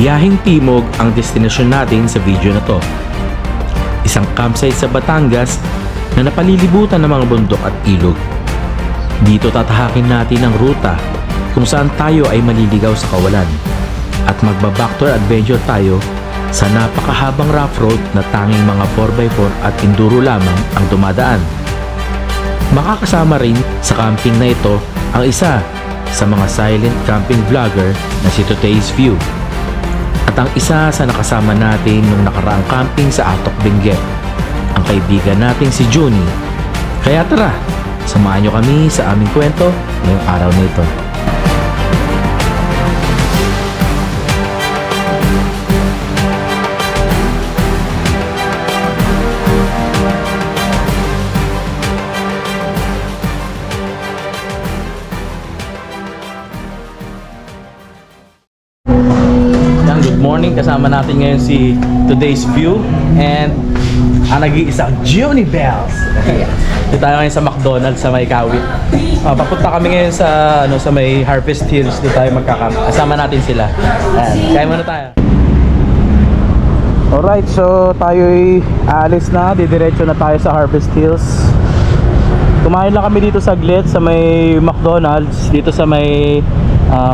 Biyaheng Timog ang destinasyon natin sa video na to. Isang campsite sa Batangas na napalilibutan ng mga bundok at ilog. Dito tatahakin natin ang ruta kung saan tayo ay maliligaw sa kawalan at magba-backdoor adventure tayo sa napakahabang rough road na tanging mga 4x4 at enduro lamang ang dumadaan. Makakasama rin sa camping na ito ang isa sa mga silent camping vlogger na si Today's View at ang isa sa nakasama natin nung nakaraang camping sa Atok Benguet, ang kaibigan nating si Juni. Kaya tara, samahan nyo kami sa aming kwento ngayong araw na ito. Good morning, kasama natin ngayon si Today's View and ang nag-iisang Juni Bells. Dito tayo ngayon sa McDonald's sa may Kawit. Papunta kami ngayon sa may Harvest Hills. Dito tayo magkakamp. Kasama natin sila. Kaya muna tayo. Alright, so tayo'y aalis na. Didiretso na tayo sa Harvest Hills. Kumain lang kami dito saglit sa may McDonald's. Dito sa may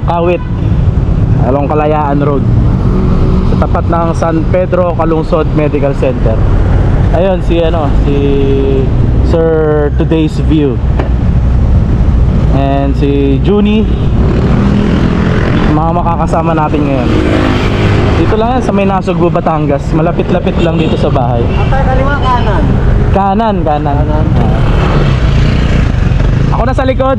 Kawit, along Kalayaan Road, sa tapat ng San Pedro Calungsod Medical Center. Ayun si Sir Today's View and si Juni, mga makakasama natin ngayon. Dito lang yan sa may Nasugbu, Batangas. Malapit-lapit lang dito sa bahay. Atay kaliwa kanan. Kanan. Ako na sa likod.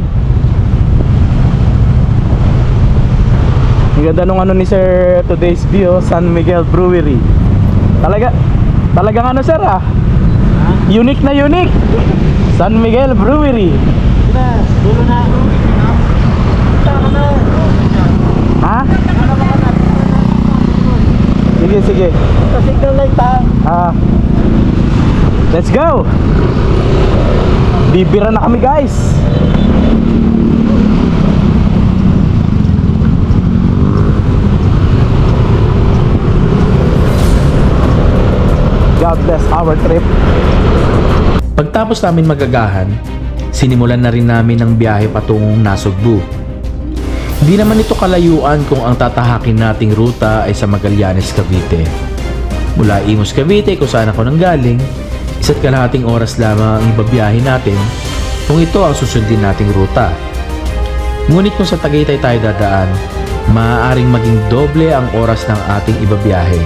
Ang ganda nung ni Sir Today's View, San Miguel Brewery. Talagang sir unique na unique. San Miguel Brewery. Dulo na. Ha? Sige. Sa signal light ta. Let's go. Bibira na kami, guys. God bless our trip. Pagtapos namin magagahan, sinimulan na rin namin ang biyahe patungong Nasugbu. Hindi naman ito kalayuan kung ang tatahakin nating ruta ay sa Magallanes, Cavite. Mula Imus, Cavite kung saan ako nanggaling, 1.5 oras lamang ang ibabiyahe natin kung ito ang susundin nating ruta. Ngunit kung sa Tagaytay tayo dadaan, maaaring maging doble ang oras ng ating ibabiyahe.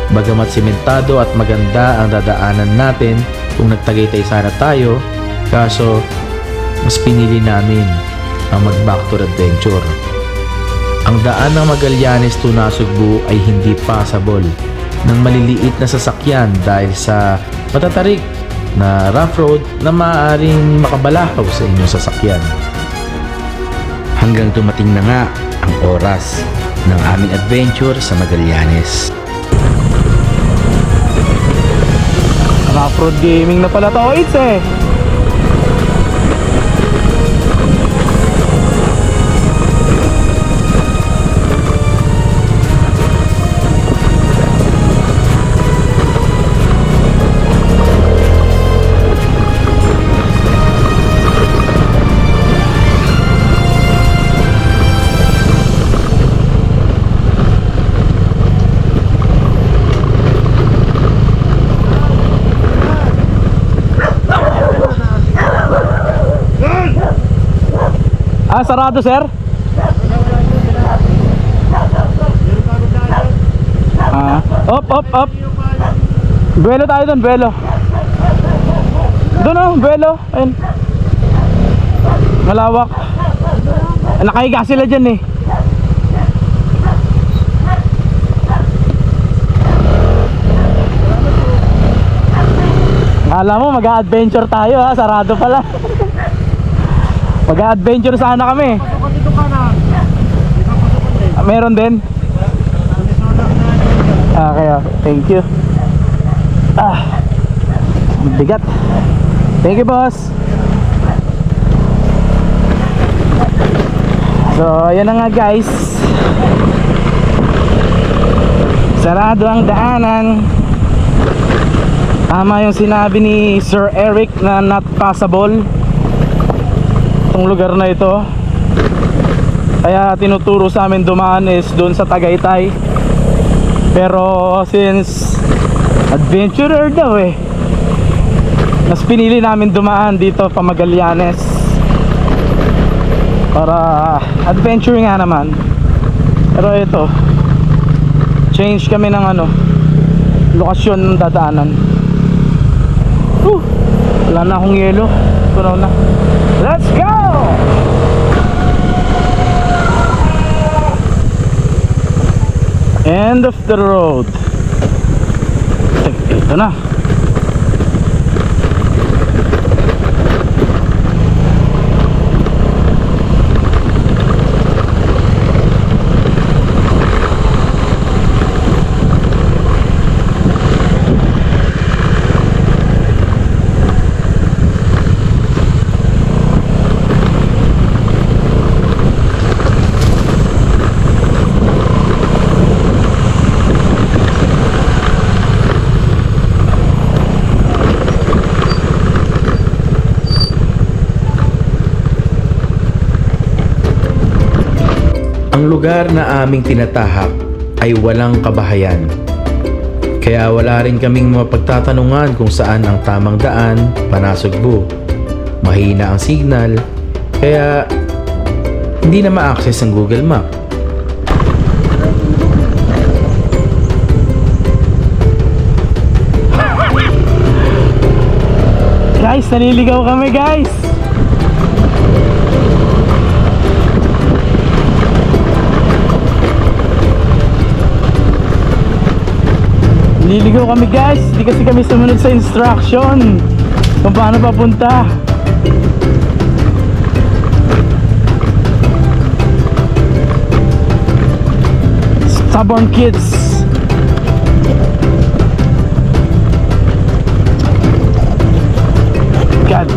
Bagamat simentado at maganda ang dadaanan natin kung nagtagaytay sana tayo, kaso mas pinili namin ang mag-backdoor adventure. Ang daan ng Magallanes to Nasugbu ay hindi passable ng maliliit na sasakyan dahil sa matatarik na rough road na maaaring makabalakaw sa inyong sasakyan. Hanggang dumating na nga ang oras ng aming adventure sa Magallanes. Off-road gaming na pala to, it's sarado, sir? Up. Buwelo tayo doon, buwelo. Doon buwelo. Ayun. Malawak. Nakahiga sila dyan eh. Akala mo mag-a-adventure tayo sarado pala. Mag-a-adventure sana kami. Meron din. Okay, thank you. Bigat. Thank you, boss. So, ayan na nga, guys. Sarado ang daanan. Tama yung sinabi ni Sir Eric na not passable itong lugar na ito. Kaya tinuturo sa amin dumaan is doon sa Tagaytay. Pero since adventurer daw mas pinili namin dumaan dito pa Magallanes para adventure nga naman. Pero ito, change kami ng lokasyon ng dadaanan. Wala na akong yelo. Punaw na. Let's go! End of the road. Ito na. Ang lugar na aming tinatahak ay walang kabahayan. Kaya wala rin kaming mapagtatanungan kung saan ang tamang daan, Panasugbu. Mahina ang signal, kaya hindi na ma-access ang Google Map. Guys, naliligaw kami guys. Naliligaw kami guys. Hindi kasi kami sumunod sa instruction kung paano papunta. Stubborn kids. God.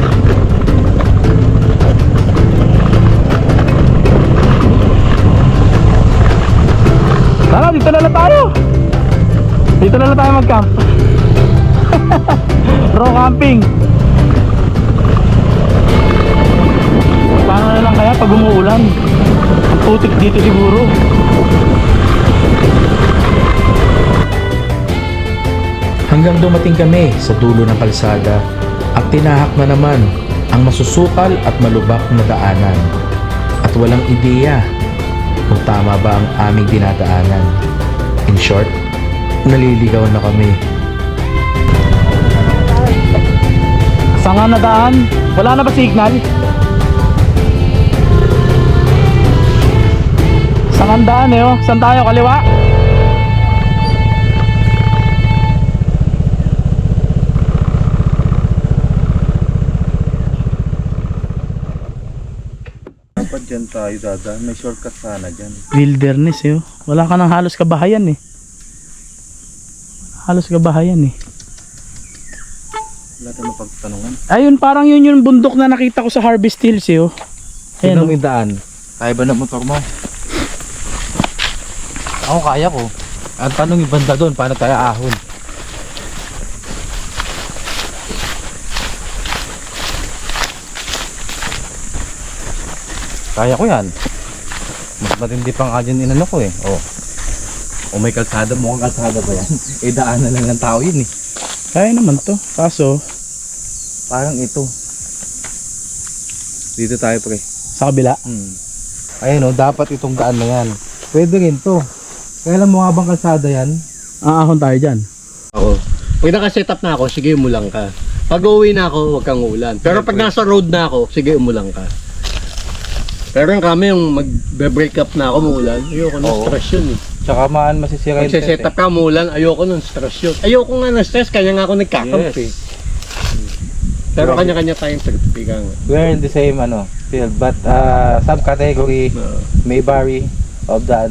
Tara, dito na lang tayo. Dito na lang tayo mag-camp. Raw camping. Paano na lang kaya pag umuulan? Ang putik dito siguro. Hanggang dumating kami sa dulo ng kalsada at tinahak na naman ang masusukal at malubak na daanan. At walang ideya kung tama ba ang aming dinadaanan. In short, naliligaw na kami. Saan nga na daan? Wala na ba signal? Saan ang daan oh? Saan tayo? Kaliwa? Dapat dyan tayo dadaan. May shortcut sana dyan. Wilderness oh. Wala ka nang halos kabahayan Halos kabahayan Wala tayong mapagtanungan. Ayun, parang yun yung bundok na nakita ko sa Harvest Hills oh. Sino may daan? Kaya ba na motor mo? Ako kaya ko. Ang tanong yung banda doon, paano tayo ahon? Kaya ko yan. Mas matindi pang agent inano ko O may kalsada, mukhang kalsada ba yan? Daanan lang ng tao yun Kaya naman to. Kaso, Parang ito. Dito tayo pre. sa kabila. Ayun dapat itong daan na yan. Pwede rin to. Kaya alam mo nga bang kalsada yan? Aahon tayo dyan. Oo. Pag naka-setup na ako, sige umulang ka. Pag uwi na ako, huwag kang ulan. Pero pag nasa road na ako, sige umulang ka. Pero yung kami yung mag-break up na ako, umulan. Ayoko ng Oo. stress yun Tsaka masisira Pag setup ka, umulan, ayoko ng stress yun. Ayoko nga ng stress, kanya nga ako nagkakamp Pero kanya-kanya tayong trip. We're in the same field, but subcategory may vary of the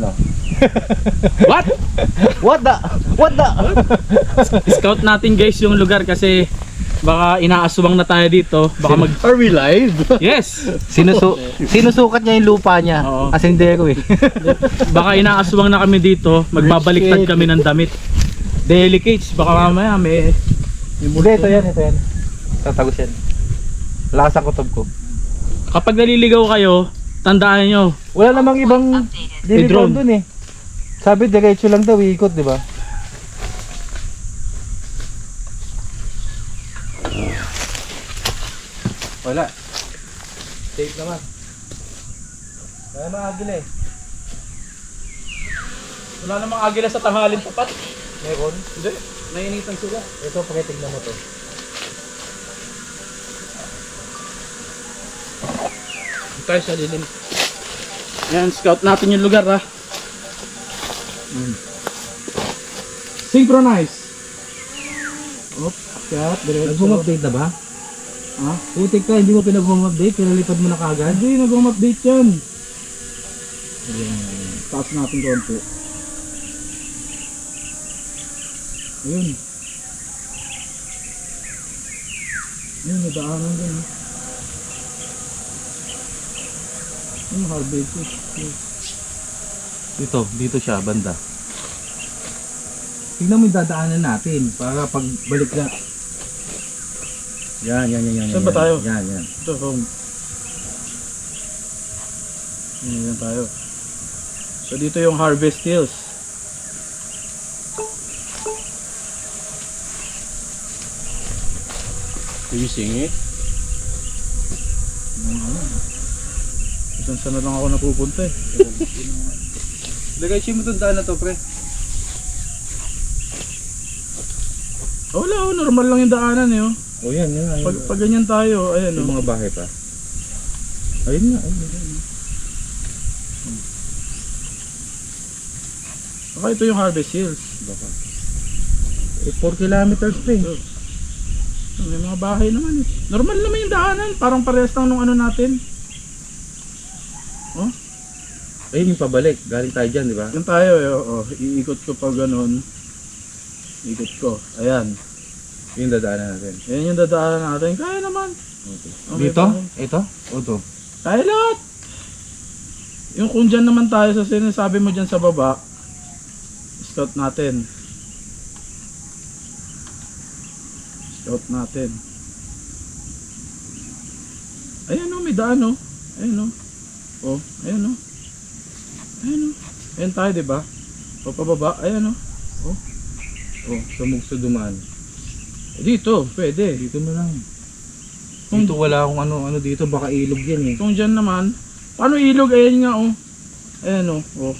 What? What the? Scout natin guys yung lugar kasi Baka inaaswang na tayo dito. Baka mag... Are we live? Yes! Sinusukat niya yung lupa niya. Oo. Asindero eh. Baka inaaswang na kami dito. Magbabaliktad kami ng damit. Delicates. Baka mamaya may... Hindi, ito yan. Tatagos yan. Lakas ang kutob ko. Kapag naliligaw kayo, tandaan nyo. Wala namang ibang May drone. dilibon dun eh. Sabi diretso lang daw ikot, di ba? Wala. Safe naman. Wala namang agila eh. Wala namang agila sa tanghalin tapat. Meron. Hindi. Nainitan sila. Ito, pakitignan mo to. Tayo sa lilim. Yan, scout natin yung lugar ha. Synchronize. Op, scout, diretso. Nag-home-update na ba? Ha? Putik ka, hindi mo pinag-home-update, pinalipad mo na kagad. Hindi, nag-home-update yan. Taas natin konti. Ayun. Ayun, nadaanan din. Ayun, harvest. Dito siya, banda. Tignan mo yung dadaanan natin para pagbalik na. Yan. Saan ba tayo? Yan. Ito, home. Yan tayo. So dito yung Harvest Hills. Are you seeing it? Saan na lang ako napupunta eh. Lagay mo itong daan na to, pre. Wala, normal lang yung daanan eh. Oh. O yan. Pag ganyan tayo, ayan Yung oh. mga bahay pa. Ayun nga. Baka ito yung Harvest Hills. Baka. 4 kilometers pa eh. May mga bahay naman eh. Normal naman yung daanan. Parang parehas lang nung ano natin. Oh, Ayun yung pabalik. Galing tayo dyan, di ba? yan tayo eh. Oh, iikot ko pa ganun. Ikot ko. Ayan. Yung dadaanan natin. Yan yung dadaanan natin. Kaya naman. Okay. Okay, Dito? pare. Ito? O to? Kaya lahat. Yung kung dyan naman tayo sa sinasabi mo dyan sa baba, scout natin. Scout natin. Ayan o, may daan o. Ayan o. Oh, ayan o. Ayan o. Ayan tayo, diba? O pababa, ayan o. Oh, sa Mugso dumaan. Dito, pwede. Dito mo lang. Kung- Dito wala akong ano dito. Baka ilog yan eh. Kung dyan naman, paano ilog? Ayan nga o. Ayan o. Oh.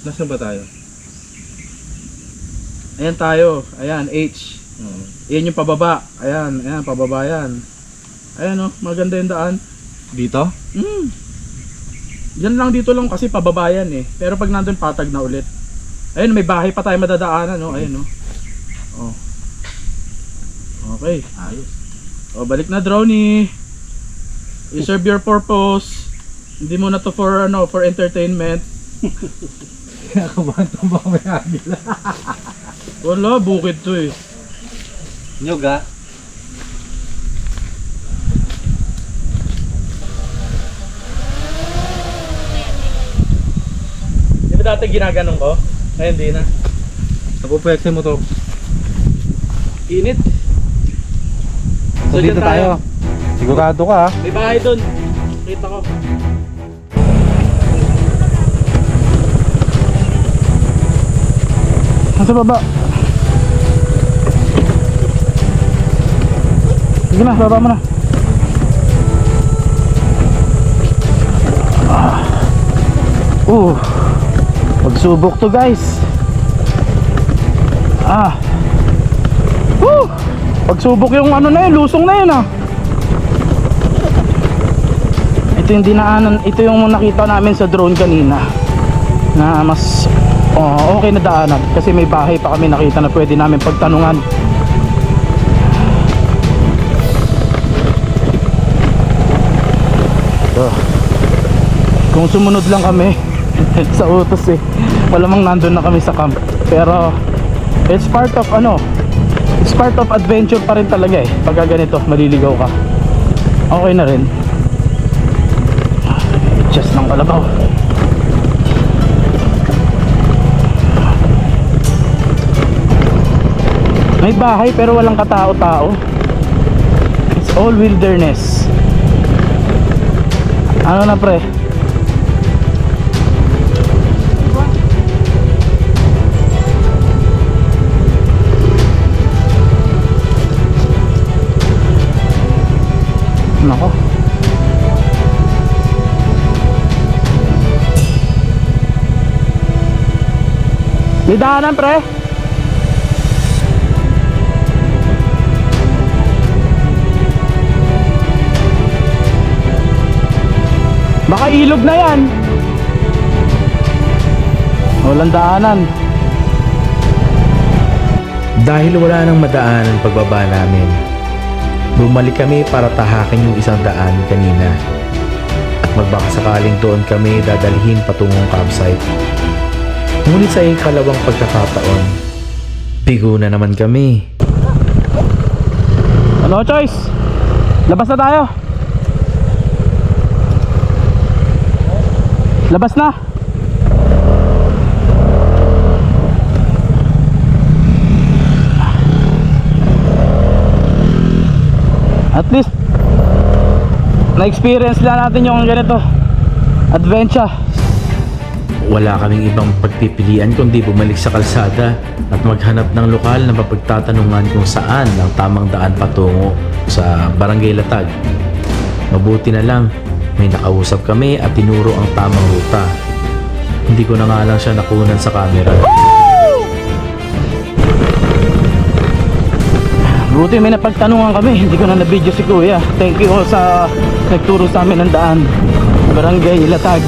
Nasaan ba tayo? Ayan tayo. Ayan, H. Oo. Ayan yung pababa. Ayan, ayan, pababa yan. Ayan o, maganda yung daan. Dito? Yan lang dito lang kasi pababa yan eh. Pero pag nandun patag na ulit. Ayun, may bahay pa tayo madadaanan no. Ayun no. Oh. Okay. Ayos. O balik na Droney. You serve your purpose. Hindi mo na to for ano, for entertainment. Kinakabahan itong baka may agila. Wala, bukid to eh. Nyog ah. Di ba dati ginaganong ko? Ngayon di na. Napupweksin mo to. Init. So dyan dito tayo. Sigurado ka ah. May bahay dun. Kita ko. Nasa baba. Sige na, baba mo na. Pagsubok to guys. Pagsubok yung ano na yun, lusong na yun Ito yung dinaanan, ito yung nakita namin sa drone kanina. Na mas okay na daanan kasi may bahay pa kami nakita na pwede namin pagtanungan. Kung sumunod lang kami sa utos malamang nandun na kami sa camp. Pero it's part of It's part of adventure pa rin talaga eh. Pagka ganito, maliligaw ka. Okay na rin. Just ng kalabaw. May bahay pero walang katao-tao. It's all wilderness. Ano na pre? Nako. May daanan pre? Baka ilog na yan. Walang daanan. Dahil wala nang madaanan pagbaba namin, bumalik kami para tahakin yung isang daan kanina. At magbakasakaling doon kami dadalhin patungong campsite. Ngunit sa ikalawang pagkakataon, bigo na naman kami. Ano choice? Labas na tayo. Labas na. At least na-experience lang natin yung ganito adventure. Wala kaming ibang pagpipilian kundi bumalik sa kalsada at maghanap ng lokal na mapagtatanungan kung saan ang tamang daan patungo sa Barangay Latag. Mabuti na lang may nakausap kami at tinuro ang tamang ruta. Hindi ko na nga lang siya nakunan sa camera. Buti may napagtanungan kami. Hindi ko na na-video si Kuya. Thank you all sa nagturo sa amin ng daan. Barangay Latag.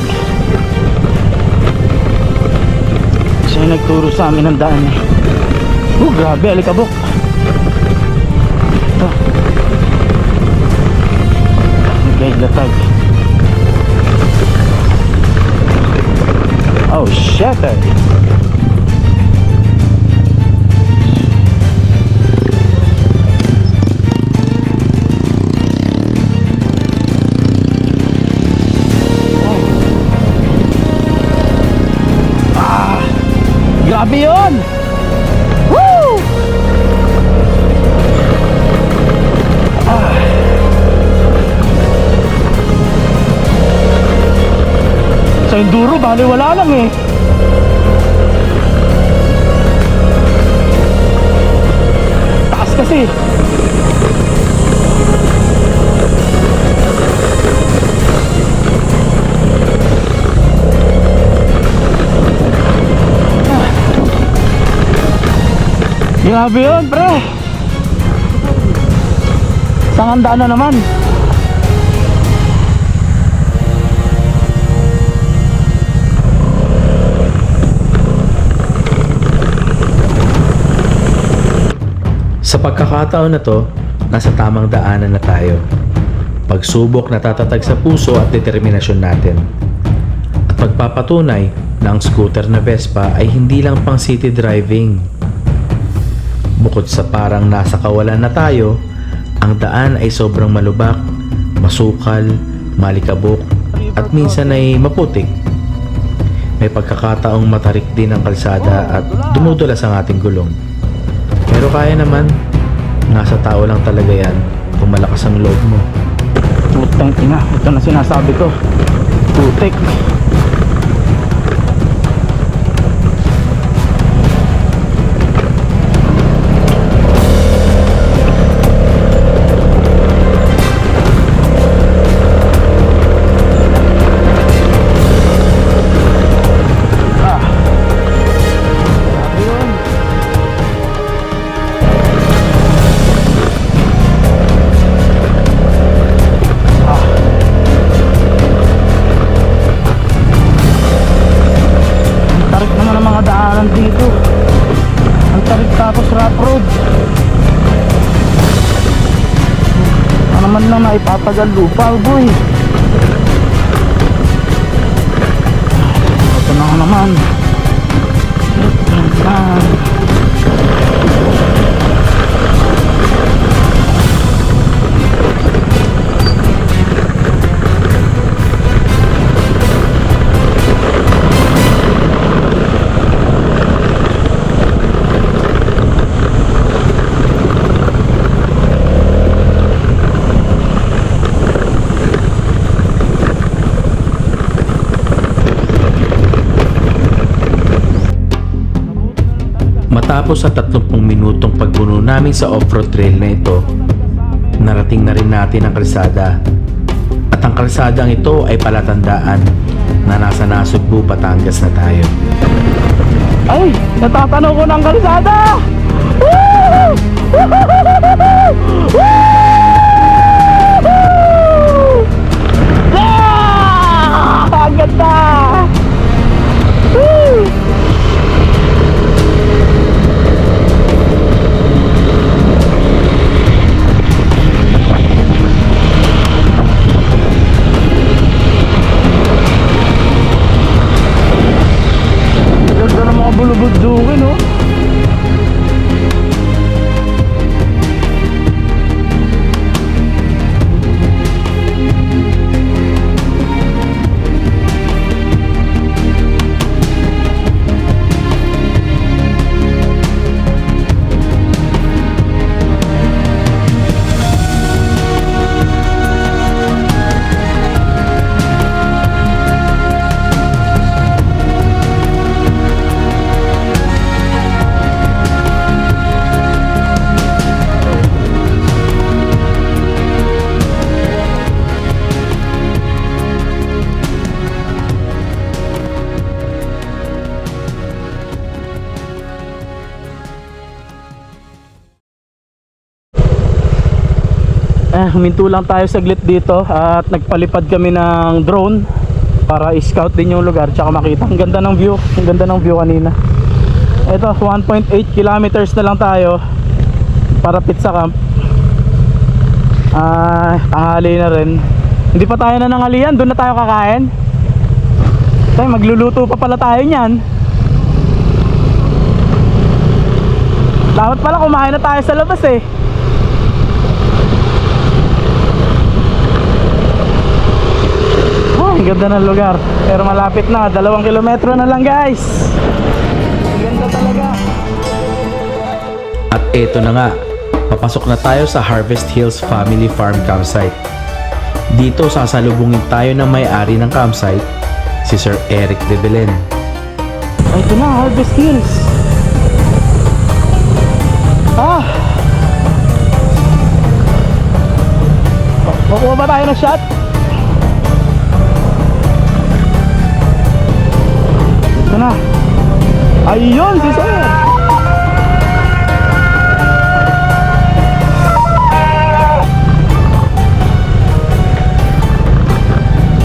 Siya nagturo sa amin ng daan eh. Grabe, alikabok. Ito. Barangay Latag. Oh shit eh. Grabe yun! Woo! Sa enduro, bali wala lang eh. Taas kasi. Grabe yun, pre. Sangandaan na naman. Sa pagkakataon na to, nasa tamang daanan na tayo. Pagsubok na tatatag sa puso at determinasyon natin. At magpapatunay na ang scooter na Vespa ay hindi lang pang city driving. Bukod sa parang nasa kawalan na tayo, ang daan ay sobrang malubak, masukal, malikabok, at minsan ay maputik. May pagkakataong matarik din ang kalsada at dumudulas ang ating gulong. Pero kaya naman, nasa tao lang talaga yan kung malakas ang loob mo. Putang ina, ito na sinasabi ko. Putik. Dito ang tarik tapos rough road. Ano man lang na ipatagal lupa boy. Ito na naman. Ito na. Matapos sa 30 minutong pagbuno namin sa off-road trail na ito, narating na rin natin ang kalsada. At ang kalsadang ito ay palatandaan na nasa Nasugbu, Batangas na tayo. Ay, natatanaw ko ng kalsada! Woo! Woo! Ah! Ang ganda! Woo! Ganda ng mga bulubuddukin, oh. Huminto lang tayo saglit dito at nagpalipad kami ng drone para i-scout din yung lugar tsaka makita. Ang ganda ng view, ang ganda ng view kanina. Ito, 1.8 kilometers na lang tayo para pizza camp. Tanghali na rin. Hindi pa tayo nanangalian, doon na tayo kakain. Tayo, magluluto pa pala tayo niyan. Dapat pala kumain na tayo sa labas eh. Ang ganda ng lugar, pero malapit na, 2 kilometro na lang guys. Ang ganda talaga. At eto na nga, papasok na tayo sa Harvest Hills Family Farm Campsite. Dito sasalubungin tayo ng may-ari ng campsite, si Sir Eric de Belen. Ito na, Harvest Hills. Makuha ba tayo ng shot? Ito na. Ayun, si Sir.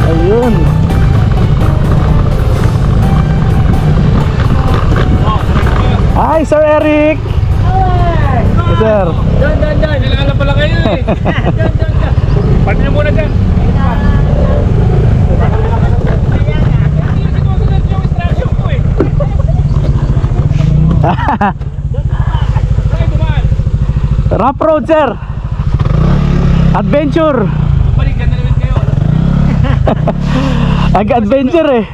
Ayun. Hi, Sir Eric. Hi, Sir. Dyan. Kailangan pala kayo eh. Dyan. Pati nyo muna dyan. Rough road, sir. Adventure. Balik ka na naman kayo. Ag-adventure eh.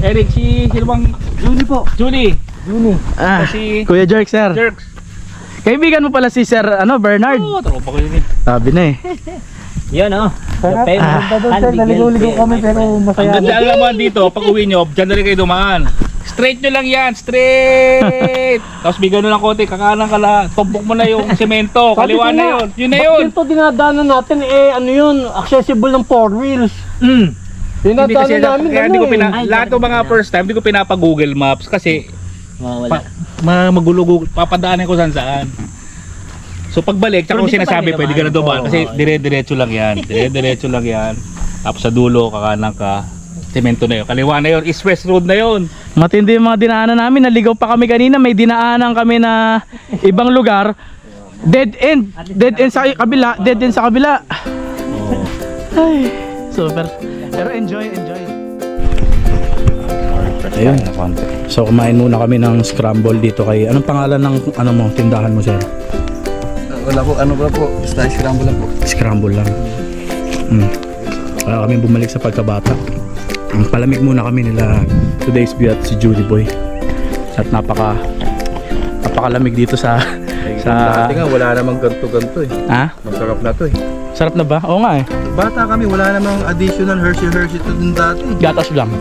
Eric, si Silwang Juni po. Juni. Si Kuya Jerk, sir. Jerks. Kaibigan mo pala si Sir Bernard. Oo, tropa ko yun eh. Sabi na eh. Yan oh. Naligo kami pero Ang ganda naman dito, pag uwi nyo, dyan na rin kayo dumaan. Straight nyo lang yan, straight! Tapos bigyan nyo ng konti, kakanan ka lang. Tumpok mo na yung semento, kaliwa na yun. Yun na yun! Ito dinadaanan natin ano yun, accessible ng 4 wheels. Hindi kasi, Dinadaanan namin kaya hindi ko Ay, lahat ng mga first time, hindi ko pinapa-google maps kasi Mawala. magulo-google, papadaanin ko saan. So pagbalik, tsaka Pero kung dito sinasabi, tayo pwede ka na naman. dumaan Oo, kasi oo. dire-diretso lang yan. Dire-diretso lang yan. Tapos sa dulo, kakanan ka, semento na yun. Kaliwa na yun, East West Road na yun. matindi yung mga dinaanan namin. Naligaw pa kami kanina. May dinaanan kami na ibang lugar. Dead end. Dead end sa kabila. Dead end sa kabila. Ay, super. Pero enjoy. Ayun. So kumain muna kami ng scramble dito kay anong pangalan ng tindahan mo, sir? Wala po, ano ba po? Basta scramble lang po. Scramble lang. Kaya kami bumalik sa pagkabata. Palamig muna kami nila Today's View at si Judy Boy. At napakalamig dito sa Dati nga, wala namang ganto-ganto eh. ha? Masarap na to eh. Sarap na ba? Oo nga eh. Bata kami, wala namang additional Hershey to dun dati. Gatas lang.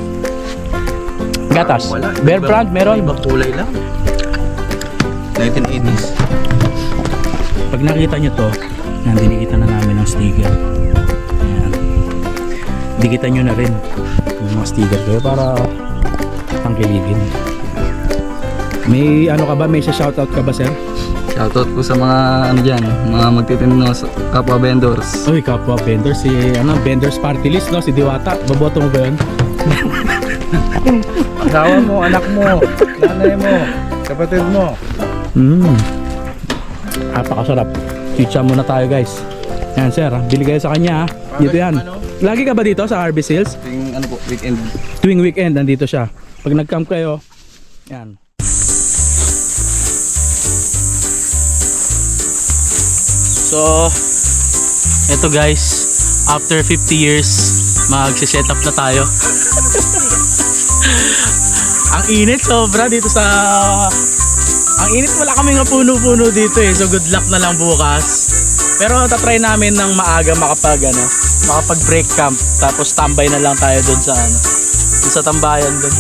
Gatas. Wala. Bear brand meron. Ibang kulay lang. 1980s. Pag nakita nyo to, yan, dinikita na namin ng sticker. Ayan. Dikitan nyo na rin yung mga sticker ko para tangkiligin. May ano ka ba? May shoutout ka ba, sir? Shoutout po sa mga ano dyan, mga magtitinda sa kapwa vendors. Uy, kapwa vendors, si vendors party list, no? Si Diwata. Baboto mo ba yun? Asawa mo, anak mo, nanay mo, kapatid mo. Napakasarap. Chicha muna tayo, guys. Yan, sir. Bili kayo sa kanya, ha? Dito yan. Lagi ka ba dito sa Harvest Hills? Tuwing ano po, weekend. Tuwing weekend, nandito siya. Pag nag-camp kayo, yan. So, eto guys, after 50 years, magse-set up na tayo. Ang init sobra dito sa... Ang init, wala kaming puno-puno dito eh. So good luck na lang bukas. Pero tatry namin ng maaga makapag break camp. Tapos tambay na lang tayo dun sa dun sa tambayan dun.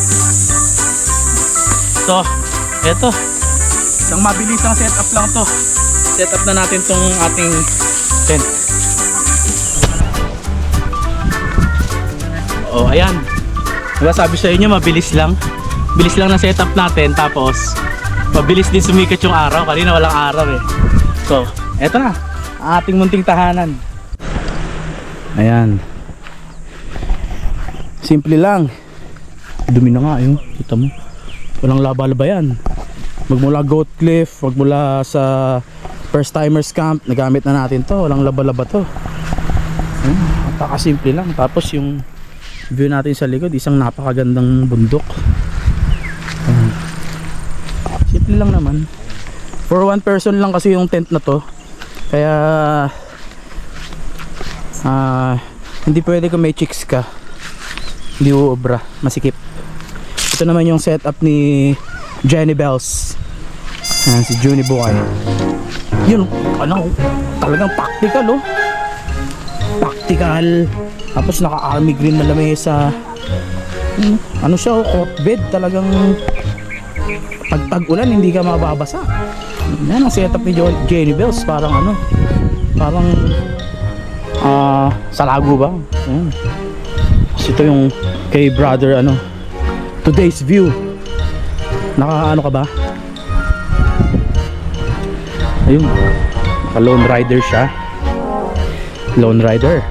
So, eto. Isang mabilisang setup lang to. Setup na natin tong ating tent. Oh, ayan. Diba sabi sa inyo, mabilis lang. Bilis lang na setup natin. Tapos, mabilis din sumikat yung araw. Kanina walang araw eh. So, eto na. Ang ating munting tahanan. Ayan. Simple lang. Dumi na nga yun. Kita mo. Walang laba-laba yan. Magmula Goat Cliff, magmula sa First Timers Camp, nagamit na natin to. Walang laba-laba to. Napakasimple lang. Tapos yung view natin sa likod, isang napakagandang bundok. Simple lang naman. For one person lang kasi yung tent na to. Kaya hindi pwede kung may chicks ka. Hindi uobra, masikip. Ito naman yung setup ni Jenny Bells. Si Juni Buhay. Yun, ano, talagang practical oh. Practical. Tapos naka-army green na lamesa. Ano siya oh, coat bed. Talagang pag tag-ulan hindi ka mababasa. Yan ang setup ni Jenny Bells. Parang ano, parang Salago ba? Ito yung kay brother ano, Today's View. Naka-ano ka ba? Ayun, naka lone rider siya. Lone rider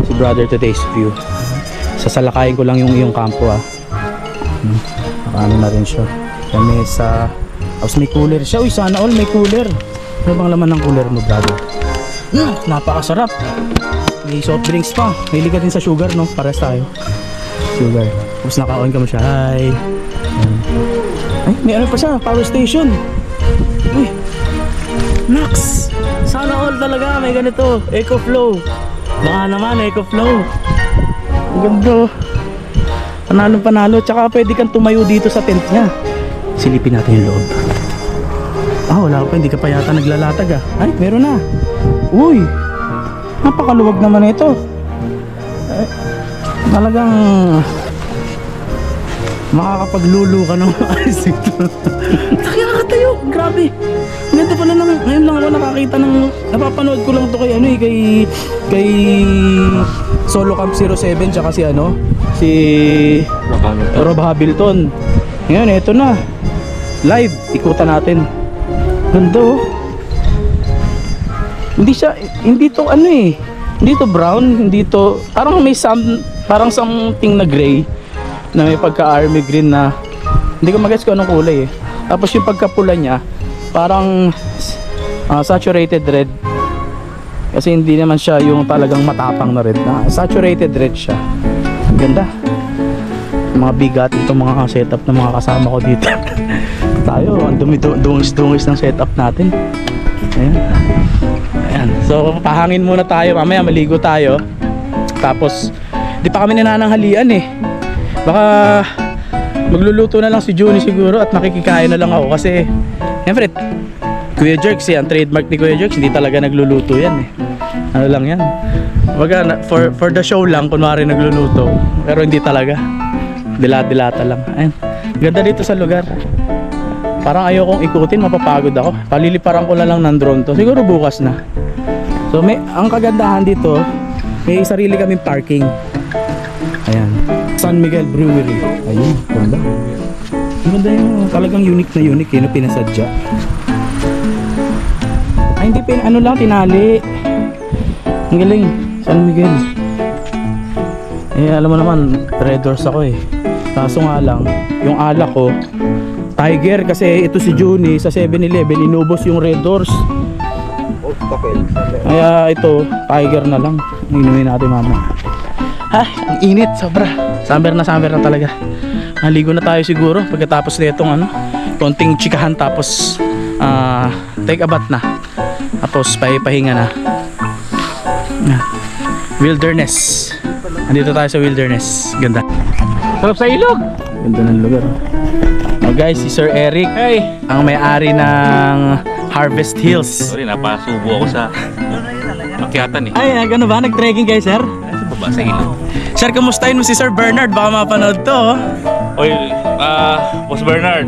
si brother Today's View. Sasalakayin ko lang yung iyong kampo naka-ano na rin siya. Lamesa. Tapos may cooler siya. Uy, sana all may cooler. Ano bang laman ng cooler mo, brother? Napakasarap. May soft drinks pa. Mahilig ka din sa sugar, no? Pares tayo. Sugar. Tapos naka-on ka mo siya. Hi. Ay, may ano pa siya. Power station. Uy. Max. Sana all talaga. May ganito. Eco Flow. Baka naman, Eco Flow. Ang ganda. Panalo. Tsaka pwede kang tumayo dito sa tent niya. Silipin natin yung loob. Wala pa. Hindi ka pa yata naglalatag Ay, meron na. Uy. Napakaluwag naman ito. Talagang makakapaglulu ka ng ayos ito. Nakakatayo. Grabe. Ganito pala naman. Ngayon lang ako nakakita ng napapanood ko lang to kay ano kay Solo Camp 07 tsaka si Rob Hamilton. Ngayon ito na. Live. Ikutan natin. Ganda oh. Hindi to ano hindi to brown, hindi to, parang may parang something na gray na may pagka-army green na hindi ko mag-guess kung anong kulay Tapos yung pagkapula niya parang saturated red. Kasi hindi naman siya yung talagang matapang na red na saturated red siya. Ganda. Mga bigat itong mga setup ng mga kasama ko dito. Tayo, ang dungis ng setup natin. Ayan. So pahangin muna tayo, mamaya maligo tayo. Tapos di pa kami nanananghalian Baka magluluto na lang si Juni siguro at makikikain na lang ako kasi siyempre Kuya Jerks ang trademark ni Kuya Jerks, hindi talaga nagluluto yan Ano lang yan. Baga for the show lang kunwari nagluluto, pero hindi talaga. Dilata lang. Ayan. Ganda dito sa lugar. Parang ayokong ikutin, mapapagod ako. Paliliparan ko na lang ng drone to. Siguro bukas na. So ang kagandahan dito, may sarili kaming parking. Ayan. San Miguel Brewery. Ayun, ganda. Ang ganda yung talagang unique na unique na pinasadya. Ay hindi ano lang, tinali. Ang galing, San Miguel. Eh alam mo naman, traders ako eh. Kaso nga lang, yung alak ko Tiger, kasi ito si Juni sa 7-Eleven inubos yung Red Doors. Kaya ito, Tiger na lang. Inumin natin mama. Ay, ang init, sobra. Summer na talaga. Naligo na tayo siguro pagkatapos nitong konting chikahan, tapos take a bath na. Tapos pahinga na. Wilderness. Andito tayo sa wilderness. Ganda. Sarap sa ilog. Ganda ng lugar. Oh guys, si Sir Eric, Hey. ang may-ari ng Harvest Hills. Sorry, napasubo ako sa akyatan eh. Ay, ano ba? Nag-trekking kayo, sir? Sa baba sa ilog. Sir, kamustahin mo si Sir Bernard? Baka mapanood to. Oh. Oy, Boss Bernard,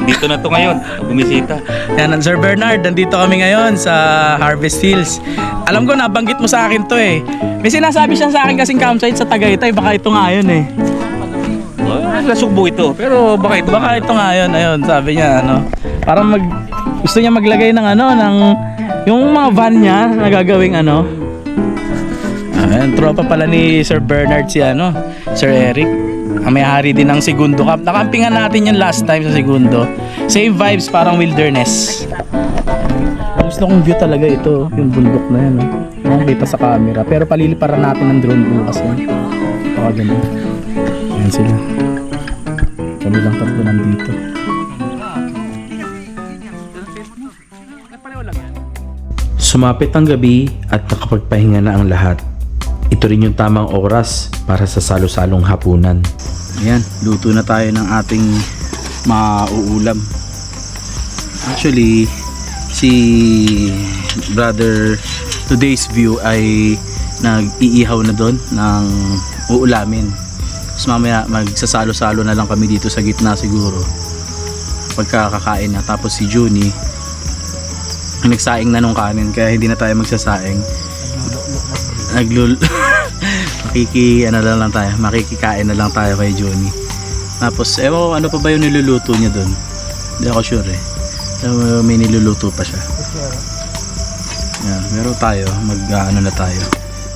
dito na to ngayon, bumisita. Yan, Sir Bernard, nandito kami ngayon sa Harvest Hills. Alam ko, nabanggit mo sa akin to eh. May sinasabi siya sa akin kasing campsite sa Tagaytay, baka ito nga yun eh. Lasugbo ito, pero baka ito. Baka ito nga yun, ayun, sabi niya, parang gusto niya maglagay ng ng yung mga van niya na gagawing Ayan, tropa pala ni Sir Bernard si Sir Eric. Ang may-ari din ng Segundo Camp. Nakampingan natin yung last time sa Segundo. Same vibes, parang wilderness. Gusto kong view talaga ito, yung bundok na yan. Makikita sa camera. Pero paliliparan natin ng drone bukas yan. Baka ganun. Ayan sila. Kami lang tatlo nandito. Sumapit ang gabi at nakapagpahinga na ang lahat. Ito rin yung tamang oras para sa salo-salong hapunan. Ayan, luto na tayo ng ating mauulam. Actually, si brother today's view ay nag-iihaw na doon ng uulamin. Tapos mamaya magsasalo-salo na lang kami dito sa gitna siguro pagkakakain na. Tapos si Juni nagsaing na nung kanin, kaya hindi na tayo magsasaing. Makikikain na lang tayo kay Juni. Tapos ano pa ba yung niluluto niya doon? Hindi ako sure eh. May niluluto pa siya. Yan, pero tayo na tayo.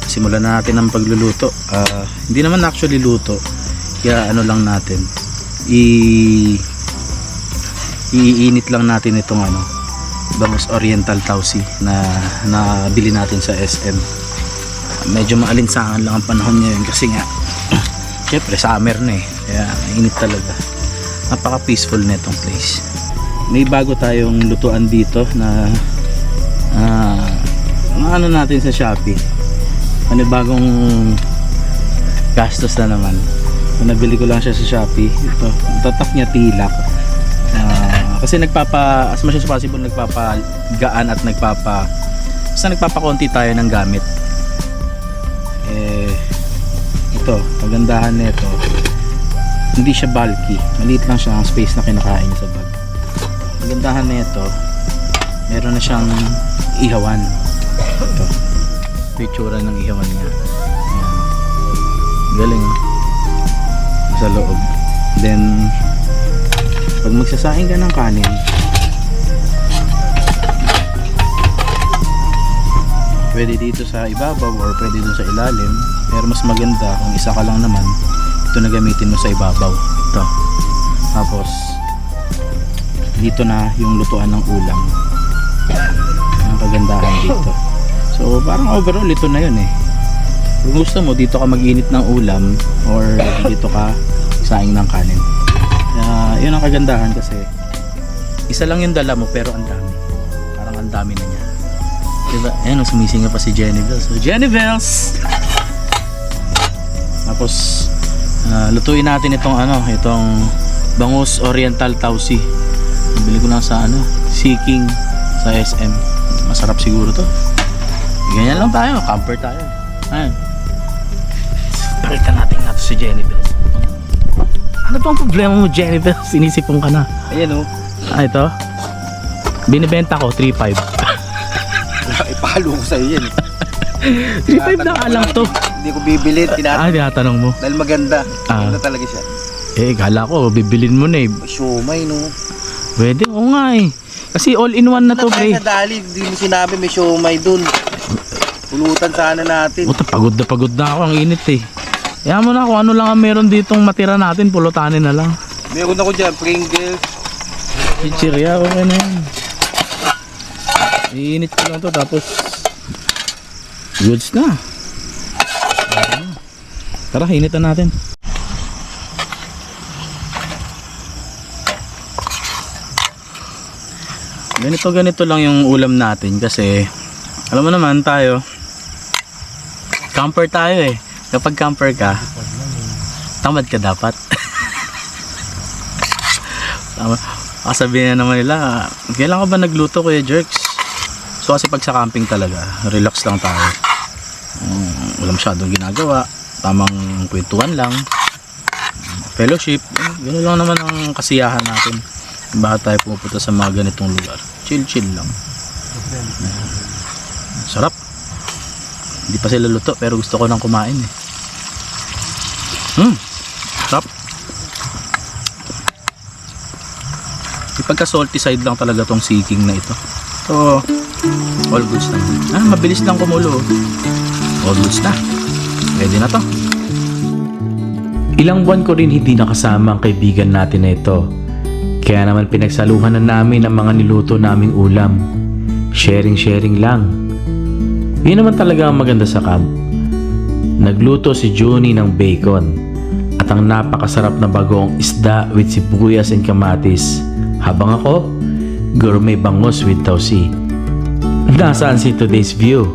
Simulan na natin ang pagluluto. Hindi naman actually luto. Kaya lang natin. Iinit lang natin itong Bangus Oriental Tausi na nabili natin sa SM. Medyo maalinsangan lang ang panahon ngayon kasi nga syempre summer na eh. Kaya mainit talaga. Napaka peaceful na itong place. May bago tayong lutuan dito na natin sa Shopee. Bagong gastos na naman. Nabili ko lang siya sa Shopee. Ito, tatak niya tilak. Kasi as much as possible nagpapagaan at nagpapakonti tayo ng gamit. Ito, kagandahan nito, hindi siya bulky. Maliit lang siya ang space na kinakain niya sa bag. Kagandahan nito, meron na siyang ihawan. Ito, itsura ng ihawan niya. Ayan. Galing. Sa loob. Then pag magsasaing ka ng kanin, pwede dito sa ibabaw or pwede dito sa ilalim, pero mas maganda kung isa ka lang naman, ito na gamitin mo sa ibabaw. Ito. Tapos dito na yung lutuan ng ulam. Ang kagandahan dito. So parang overall ito na yun eh. Kung gusto mo dito ka mag-init ng ulam or dito ka saing ng kanin. Yun ang kagandahan kasi isa lang yung dala mo pero ang dami. Parang ang dami na niya. Diba? Ayan, sumisinga pa si Jenny Bells. So, Jenny Bells! Tapos lutuin natin itong Bangus Oriental Tausi. Nabili ko lang sa Seeking sa SM. Masarap siguro to. Ganyan lang tayo, camper tayo. Ayan. Palitan natin nato si Jenny Bells. Ano bang problema mo, Jenny Bells? Sinisipong ka na. Ayan Ito. Binibenta ko 3.5. Ipahalo ko sa'yo yan. 3.5 na nga lang to. Hindi ko bibili, Tinatanong mo. dahil maganda. Ah. Maganda talaga siya. Kala ko bibilin mo na eh. Siomay, no? Pwede, oo nga eh. Kasi all in one na to, pre. Dali, hindi mo sinabi may siomay dun. Pulutan sana natin. Puta, pagod na ako, ang init eh. Kaya mo na kung ano lang ang meron ditong matira natin, pulutanin na lang. Meron ako dyan, Pringles. Chichirya, okay na yan. Iinit ko lang to, tapos goods na. Tara, initan natin. Ganito lang yung ulam natin kasi alam mo naman tayo, camper tayo eh. Kapag camper ka, tamad ka dapat. Sabihin na naman nila, kailan ka ba nagluto, Kuya Jerks? So kasi pag sa camping talaga, relax lang tayo. Wala masyadong ginagawa, tamang kwentuhan lang, fellowship, gano'n lang naman ang kasiyahan natin. Bakit tayo pupunta sa mga ganitong lugar? Chill lang. Sarap. Hindi pa sila luto pero gusto ko nang kumain eh. Sarap. Ipagka salty side lang talaga tong seeking na ito. So, all goods naman. Mabilis lang kumulo. All goods na. Ready na to. Ilang buwan ko rin hindi nakasama ang kaibigan natin na ito. Kaya naman pinagsaluhan na namin ang mga niluto naming ulam. Sharing lang. Yun naman talaga ang maganda sa camp. Nagluto si Juni ng bacon at ang napakasarap na bagong isda with sibuyas and kamatis. Habang ako, gourmet bangus with tausi. Nasaan si today's view?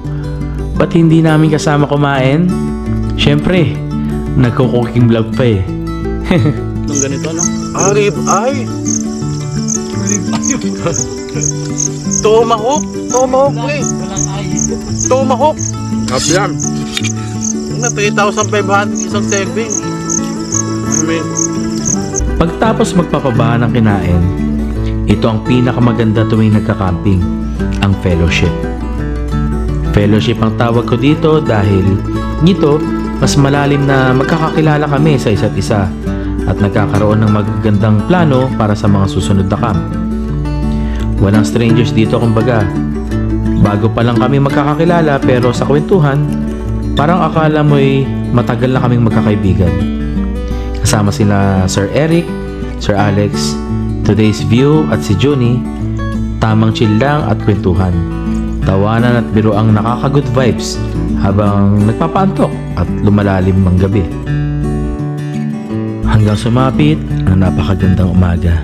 Ba't hindi namin kasama kumain? Syempre, nagko-cooking vlog pa eh. Itong ganito, no? Arib, ay! Tomahawk! Tomahawk, eh! Tomahawk! Kapyan. Na 3,500 isang serving. Pagtapos magpapaba ng kinain, ito ang pinakamaganda tuwing nagka-camping, ang fellowship. Fellowship ang tawag ko dito dahil nito mas malalim na magkakakilala kami sa isa't isa at nagkakaroon ng magagandang plano para sa mga susunod na camp. Walang strangers dito kumbaga. Bago pa lang kami magkakakilala pero sa kwentuhan, parang akala mo'y matagal na kaming magkakaibigan. Kasama sila Sir Eric, Sir Alex, today's view at si Juni, tamang chill lang at kwentuhan. Tawanan at biro ang nakaka-good vibes habang nagpapaantok at lumalalim ang gabi. Hanggang sumapit ang napakagandang umaga.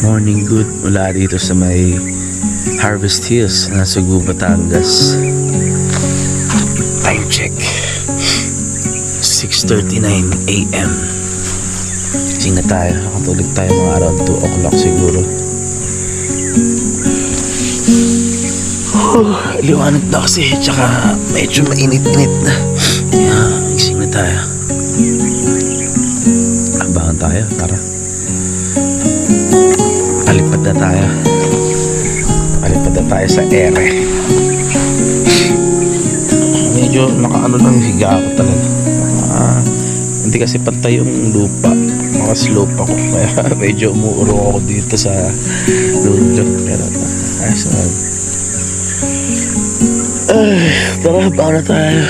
Morning good mula dito sa may Harvest Hills na Cebu, Batangas. Time check 6:39 AM. Gising na tayo, nakatulog tayo mga around 2 o'clock siguro. Liwanag na kasi, tsaka medyo mainit-init na. Kaya gising na tayo. Abangan tayo, tara. Palipad na tayo. Palipad na tayo sa ere. Medyo nakaano lang yung higa ako talaga. Hindi kasi pantay yung lupa. Mga-slope ako. Kaya medyo umuuro ako dito sa lulo. Pero ayos naman. Tara, baka na tayo.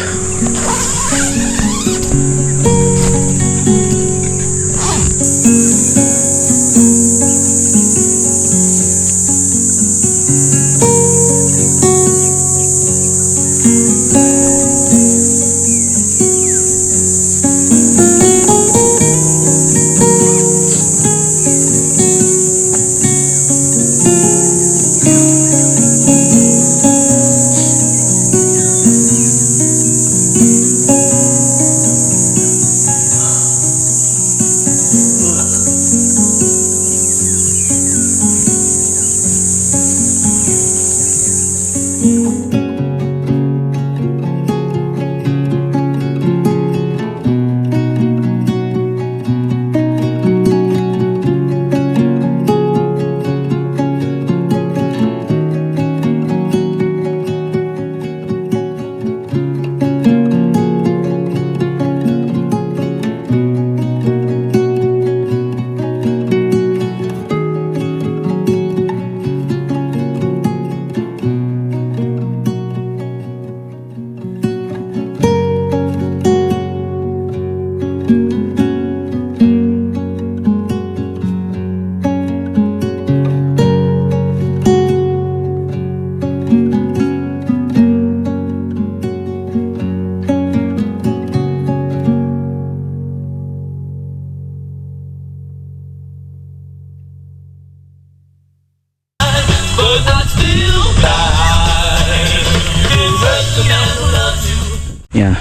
Yeah.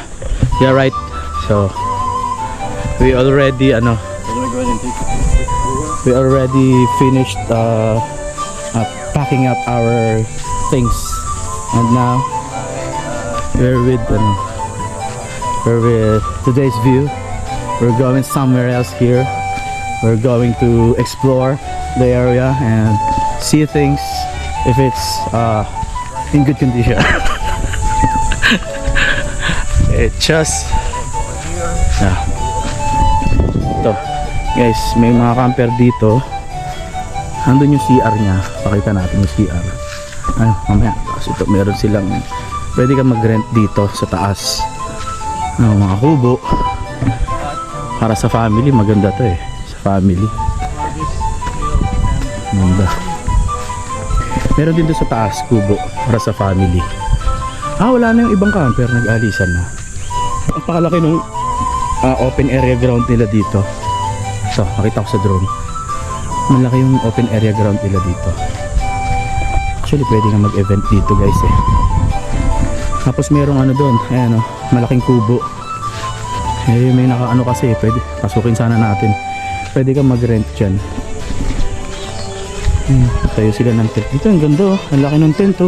Yeah, right. So we already we already finished packing up our things, and now we're with today's view. We're going somewhere else here. We're going to explore the area and see things if it's in good condition. It just ito guys, may mga camper dito. Andun yung CR nya, pakita natin yung CR. Ay, mamaya kasi ito meron silang, pwede ka mag-rent dito sa taas mga kubo para sa family. Maganda to sa family, maganda. Meron din doon sa taas kubo para sa family. Wala na yung ibang camper, nag-alisan na. Ang pakalaki nung open area ground nila dito. So, makita ko sa drone. Malaki yung open area ground nila dito. Actually, pwede nga mag-event dito guys Tapos merong doon, ayan malaking kubo. May nakaano kasi, pwede pasukin sana natin. Pwede ka mag-rent dyan. Tayo sila ng tent. Dito, ang ganda Ang laki ng tent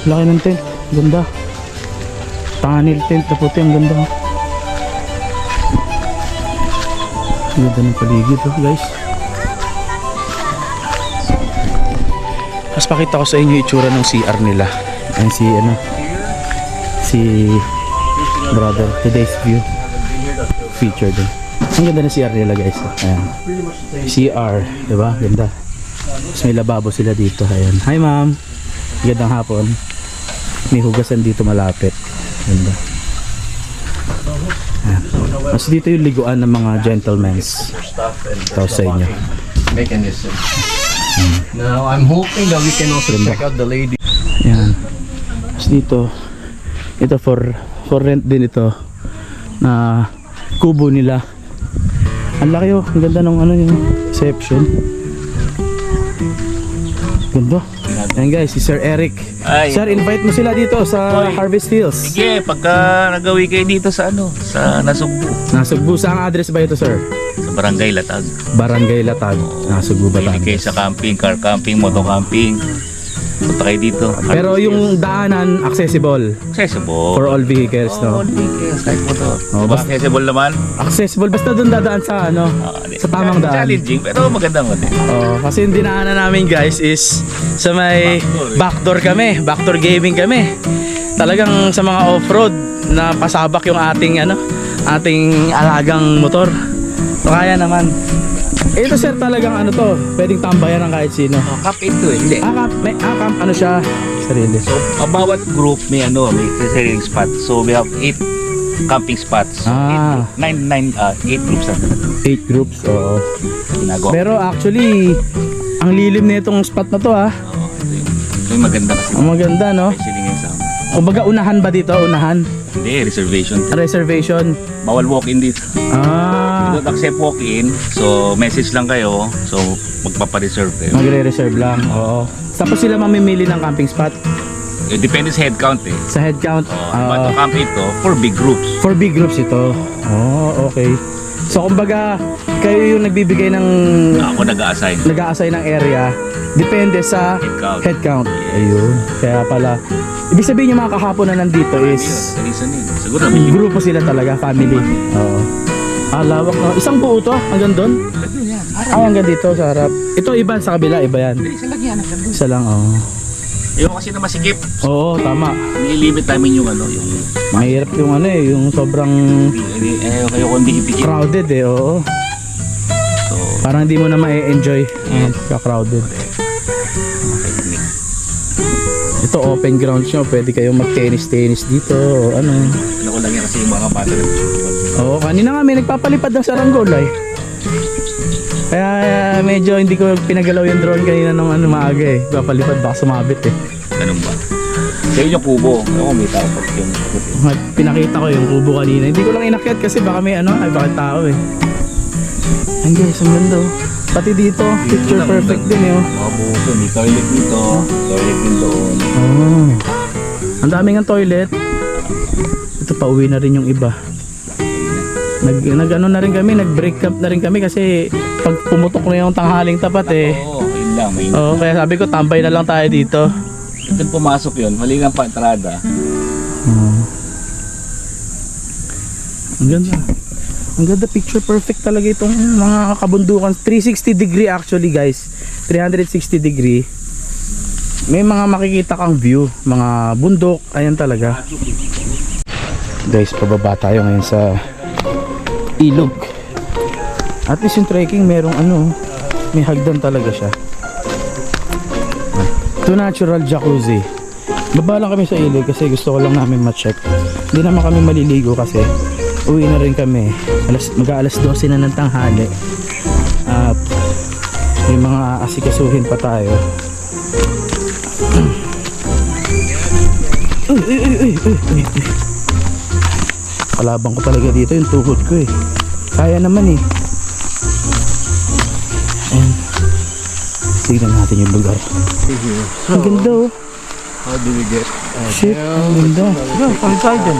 Laki ng tent, ganda. Tunnel tent na puti, ang ganda. Ang ganda ng paligid guys. Tapos pakita ko sa inyo yung itsura ng CR nila. Ayan si brother, today's view feature din. Ang ganda ng CR nila guys. Ayan, CR, diba? Ganda. Tapos may lababo sila dito. Ayan. Hi ma'am, gandang hapon. May hugasan dito malapit. Ganda. Ayan. Mas dito yung liguan ng mga gentlemen's. Ito sa inyo. Mechanism. Now I'm hoping that we can also check out the lady. Ayan. Mas dito, ito for rent din ito na kubo nila. Ang laki ang ganda ng yung reception. Ganda. Ayan guys, si Sir Eric. Ay. Sir, invite mo sila dito sa Harvest Hills. Sige, pagka nagawi kayo dito sa sa Nasugbu. Nasugbu, saan address ba ito sir? Sa Barangay Latag. Barangay Latag, Nasugbu, Pwede kayo Batangas. sa camping, car camping, moto camping. Punta kayo dito. Pero yung daanan accessible accessible. for all vehicles, All no? vehicles, kahit motor. Oh, Diba? basta- Accessible naman. Accessible, basta doon dadaan sa sa tamang daan. Challenging, pero magandang din. Oh, kasi yung dinaanan namin guys is sa may backdoor kami, backdoor gaming kami. Talagang sa mga off-road na pasabak yung ating ating alagang motor. So kaya naman. Ito sir talagang to, pwedeng tambayan ng kahit sino. Cup 8 to hindi. Camp siya, sarili. So, bawat group may may sariling spot. So, we have 8 camping spots. So, 8 groups na 8 groups, oo. ginagawa. Pero actually, ang lilim na itong spot na to Ito yung maganda kasi. Ang maganda no? Especially ngayon sa Kumbaga unahan ba dito? Unahan? hindi, reservation. Reservation? Bawal walk-in dito. Ah, We don't accept walk-in. So, message lang kayo. So, magpapareserve kayo. magre-reserve lang, oo. Tapos sila mamimili ng camping spot Depende sa head count sa head count. Bato camp ito for big groups. For big groups ito. Oh, okay. So kumbaga, kayo yung nagbibigay ng Ako nag-a-assign. nag-a-assign ng area depende sa Head count. Ayun. Kaya pala, ibig sabihin yung mga kahapon na nandito is Reason yun. Siguro namin yung grupo sila talaga, family. Oo. Lawak no. Isang buo to, hanggang doon? Hanggang dito sa harap. Ito iba sa kabila, iba yan. isa lang yan. Isa lang, oh. Yung kasi na masikip. Oo, tama. Nililimit namin yung yung Mahirap yung yung sobrang kayo kung hindi ipikit. crowded oo. So, Parang hindi mo na ma-enjoy. Ka-crowded. Ito open ground nyo, pwede kayong mag-tennis dito o ano. ano ko lang yan kasi yung mga bata na Oo, Oo, kanina nga may nagpapalipad ng saranggola eh. Kaya medyo hindi ko pinagalaw yung drone kanina nung maaga eh. Papalipad baka sumabit eh. Ganun ba? Sa yung kubo. Ako may tao pag yung Pinakita ko yung kubo kanina. Hindi ko lang inakyat kasi baka may ay baka tao eh. Ang guys, ang ganda oh. Pati dito, picture perfect din eh oh. mga buko. May toilet dito. Toilet din doon. Oh. Ang daming ang toilet. Ito pauwi na rin yung iba. Nag-ano na rin kami, nag-break up na rin kami kasi pag pumutok na yung tanghaling tapat eh. Oo, yun lang. May Oo, kaya sabi ko tambay na lang tayo dito. doon pumasok yun. Mali nga pa entrada. Ang ganda. Ang ganda, picture perfect talaga itong mga kabundukan. 360 degree actually guys. 360 degree. May mga makikita kang view, mga bundok, ayan talaga. Guys, pababa tayo ngayon sa ilog. At least yung trekking merong may hagdan talaga siya. Ito natural jacuzzi. Baba lang kami sa ilog kasi gusto ko lang namin ma-check. Hindi naman kami maliligo kasi uwi na rin kami. Mag-aalas 12 na ng tanghali. At may mga asikasuhin pa tayo. Kalabang ko talaga dito yung tuhod ko eh. Kaya naman eh. And tignan natin yung lugar. Ang ganda oh. How do we get? Shit, ang ganda. Kami tayo dyan.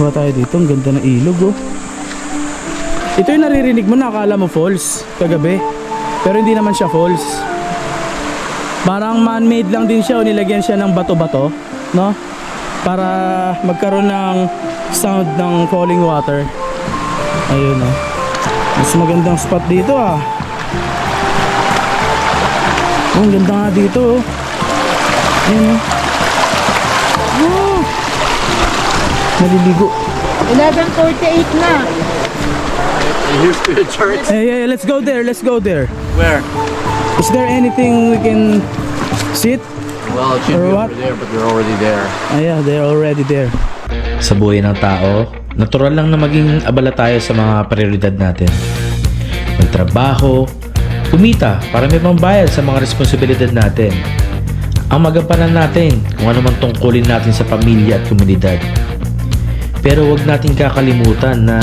Bawa tayo dito, ang ganda ng ilog oh. Ito yung naririnig mo na akala mo falls kagabi. Pero hindi naman siya falls. Parang man-made lang din siya o nilagyan siya ng bato-bato, no? Para magkaroon ng sound ng falling water. Ayun oh. Mas magandang spot dito ah. Oh, ang ganda nga dito oh. Ayun oh. Maliligo. 11:48 na. Used to the church. Hey, let's go there. Let's go there. Where? Is there anything we can sit? Well, it should Or be what? over there, but they're already there. Ah, yeah, they're already there. Sa buhay ng tao, natural lang na maging abala tayo sa mga prioridad natin. Magtrabaho, kumita para may pambayad sa mga responsibilidad natin. Ang magampanan natin kung ano man tungkulin natin sa pamilya at komunidad. Pero wag natin kakalimutan na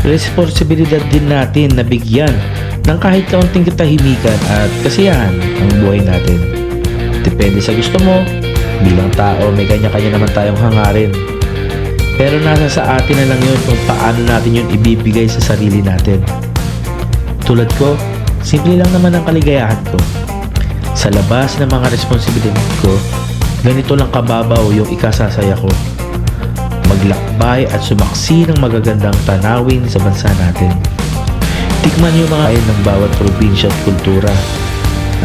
responsibilidad din natin na bigyan ng kahit kaunting katahimikan at kasiyahan ang buhay natin. Depende sa gusto mo, bilang tao may kanya-kanya naman tayong hangarin. Pero nasa sa atin na lang yun kung paano natin yun ibibigay sa sarili natin. Tulad ko, simple lang naman ang kaligayahan ko. Sa labas ng mga responsibilidad ko, ganito lang kababaw yung ikasasaya ko. Maglakbay at sumaksi ng magagandang tanawin sa bansa natin. Tikman yung mga ayon ng bawat probinsya at kultura.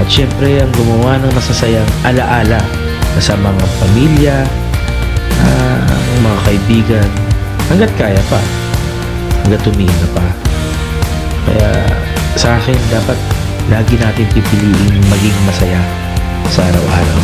At syempre ang gumawa ng masasayang alaala na sa mga pamilya, mga kaibigan, hanggat kaya pa, hanggat tumingin pa. Kaya sa akin dapat lagi natin pipiliin maging masaya sa araw-araw.